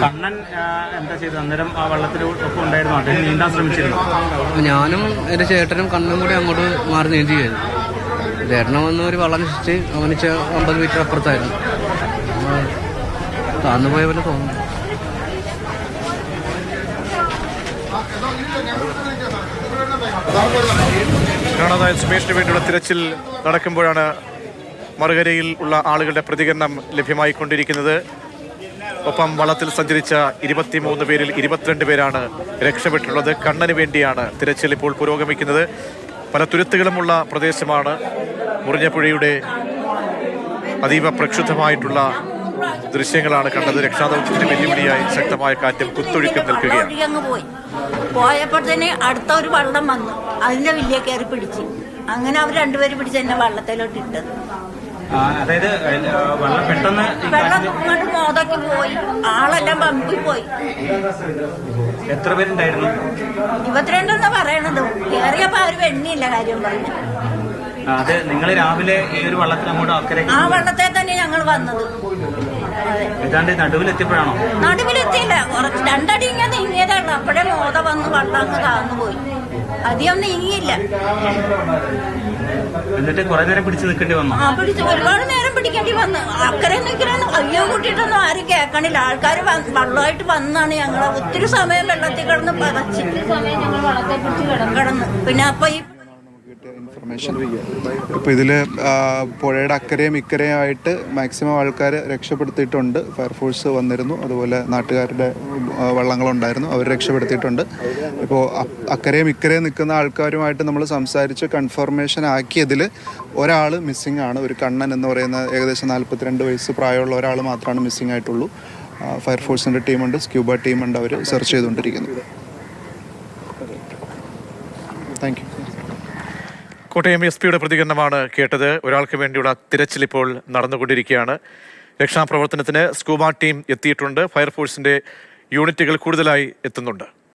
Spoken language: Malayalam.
കണ്ണൻ എന്താ ചെയ്തത്? അന്നേരം ആ വെള്ളത്തിൽ ഒപ്പം ഉണ്ടായിരുന്നു, അദ്ദേഹം നീന്താൻ ശ്രമിച്ചിരുന്നു. ഞാനും എൻ്റെ ചേട്ടനും കണ്ണും കൂടി അങ്ങോട്ട് മാറി നീന്തിയായിരുന്നു. ചേട്ടനെ വന്ന് ഒരു വള്ളം രക്ഷിച്ച് അവന് 50 മീറ്റർ അപ്പുറത്തായിരുന്നു. താന്നു പോയ പോലെ തോന്നുന്നു. കാണാതായ സുമേഷിന് വേണ്ടിയുള്ള തിരച്ചിൽ നടക്കുമ്പോഴാണ് മറുകരയിൽ ഉള്ള ആളുകളുടെ പ്രതികരണം ലഭ്യമായിക്കൊണ്ടിരിക്കുന്നത്. ഒപ്പം വള്ളത്തിൽ സഞ്ചരിച്ച 23 പേരിൽ 22 പേരാണ് രക്ഷപ്പെട്ടുള്ളത്. കണ്ണന് വേണ്ടിയാണ് തിരച്ചിൽ ഇപ്പോൾ പുരോഗമിക്കുന്നത്. പല തുരുത്തുകളുമുള്ള പ്രദേശമാണ്. മുറിഞ്ഞപ്പുഴയുടെ അതീവ പ്രക്ഷുബ്ധമായിട്ടുള്ള ദൃശ്യങ്ങളാണ് കണ്ടത്. രക്ഷാദൗത്യത്തിന് വെല്ലുവിളിയായി ശക്തമായ കാറ്റും കുത്തൊഴുക്കും നിൽക്കുകയാണ്. പോയപ്പോൾ തന്നെ അടുത്ത ഒരു വള്ളം വന്നു, അതിന്റെ വലിയ കയറി പിടിച്ച്, അങ്ങനെ അവർ രണ്ടുപേരും പിടിച്ച് എന്നെ വള്ളത്തിലോട്ട് ഇട്ടത്. അതായത് വെള്ളം ഇങ്ങോട്ട് മോതൊക്കെ പോയി, ആളെല്ലാം പമ്പിൽ പോയി. എത്ര പേരുണ്ടായിരുന്നു? 22 പറയണത്. കയറിയപ്പോ അവര് വെണ്ണിയില്ല കാര്യം പറഞ്ഞു. അത് നിങ്ങൾ രാവിലെ ഈ ഒരു വള്ളത്തിൽ അങ്ങോട്ട് അക്കരെ ആ വള്ളത്തെ തന്നെ ഞങ്ങൾ വന്നത്. ഏതാണ്ട് നടുവിലെത്തിയപ്പോഴാണോ? നടുവിലെത്തിയില്ല, കുറച്ച് 2 അടി ഇങ്ങനെ നീങ്ങിയതാണ്. അപ്പോഴേ മോത വന്ന് വള്ളം അങ്ങ് താന്നു പോയി, അധികം നീങ്ങിയില്ല. എന്നിട്ട് കുറെ നേരം പിടിച്ചു നിൽക്കേണ്ടി വന്നു. പിടിച്ച് ഒരുപാട് നേരം പിടിക്കേണ്ടി വന്നു. അക്കരെ നിൽക്കണമെന്ന് അയ്യോ കൂട്ടിയിട്ടൊന്നും ആരും കേൾക്കണില്ല. ആൾക്കാർ വള്ളമായിട്ട് വന്നാണ് ഞങ്ങളെ ഒത്തിരി സമയം വെള്ളത്തിൽ കിടന്ന് പതച്ച് കിടന്ന്. പിന്നെ അപ്പൊ ഈ ഇൻഫർമേഷൻ ഇപ്പോൾ ഇതിൽ പുഴയുടെ അക്കരയും ഇക്കരയും ആയിട്ട് മാക്സിമം ആൾക്കാർ രക്ഷപ്പെടുത്തിയിട്ടുണ്ട്. ഫയർഫോഴ്സ് വന്നിരുന്നു, അതുപോലെ നാട്ടുകാരുടെ വള്ളങ്ങളുണ്ടായിരുന്നു, അവർ രക്ഷപ്പെടുത്തിയിട്ടുണ്ട്. ഇപ്പോൾ അക്കരയും ഇക്കരയും നിൽക്കുന്ന ആൾക്കാരുമായിട്ട് നമ്മൾ സംസാരിച്ച് കൺഫർമേഷൻ ആക്കിയതിൽ ഒരാൾ മിസ്സിംഗ് ആണ്. ഒരു കണ്ണൻ എന്ന് പറയുന്ന ഏകദേശം 42 വയസ്സ് പ്രായമുള്ള ഒരാൾ മാത്രമാണ് മിസ്സിംഗ് ആയിട്ടുള്ളൂ. ഫയർഫോഴ്സിൻ്റെ ടീമുണ്ട്, സ്ക്യൂബ ടീമുണ്ട്, അവർ സെർച്ച് ചെയ്തുകൊണ്ടിരിക്കുന്നു. Thank you. കോട്ടയം SP-യുടെ പ്രതികരണമാണ് കേട്ടത്. ഒരാൾക്ക് വേണ്ടിയുള്ള തിരച്ചിൽ ഇപ്പോൾ നടന്നുകൊണ്ടിരിക്കുകയാണ്. രക്ഷാപ്രവർത്തനത്തിന് സ്കൂബ ടീം എത്തിയിട്ടുണ്ട്. ഫയർഫോഴ്സിന്റെ യൂണിറ്റുകൾ കൂടുതലായി എത്തുന്നുണ്ട്.